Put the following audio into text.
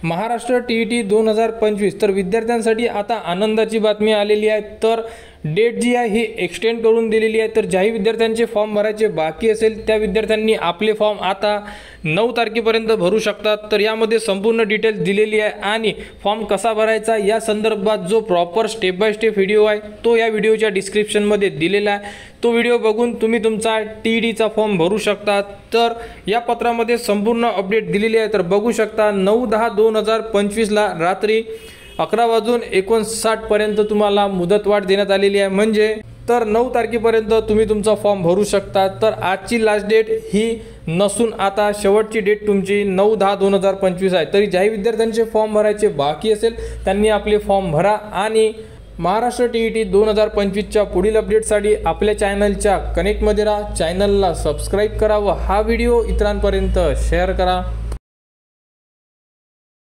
Maharashtra TET 2025 तर विद्यार्थ्यांसाठी आता आनंदाची बातमी आलेली आहे। तर डेट जी आहे ही एक्सटेंड करून दिलेली आहे। तर ज्याही विद्यार्थ्यांचे फॉर्म भरायचे बाकी असेल त्या विद्यार्थ्यांनी आपले फॉर्म आता 9 तारखेपर्यंत भरू शकतात। तर यामध्ये संपूर्ण डिटेल्स दिलेली आहे आणि फॉर्म कसा भरायचा या संदर्भात जो proper step by step video आहे तो या व्हिडिओच्या डिस्क्रिप्शनमध्ये दिलेला आहे। तो व्हिडिओ बघून तुम्ही तुमचा TETचा फॉर्म भरू शकता। तर या पत्रामध्ये संपूर्ण अपडेट दिलेली आहे। तर बघू शकता 9/10/2025 ला रात्री 11:59 पर्यंत तुम्हाला मुदतवाढ देण्यात आलेली आहे। म्हणजे तर 9 तारखेपर्यंत तुम्ही तुमचा फॉर्म भरू शकता। तर आजची लास्ट डेट ही नसून आता शेवटची डेट तुमची 9/10/2025 आहे। तरी ज्याही विद्यार्थ्यांचे फॉर्म भरायचे बाकी असेल त्यांनी आपले फॉर्म भरा आणि महाराष्ट्र TET 2025च्या पुढील अपडेटसाठी आपल्या चॅनलच्या कनेक्टमध्ये राहा। चॅनलला सबस्क्राईब करा व हा व्हिडिओ इतरांपर्यंत शेअर करा।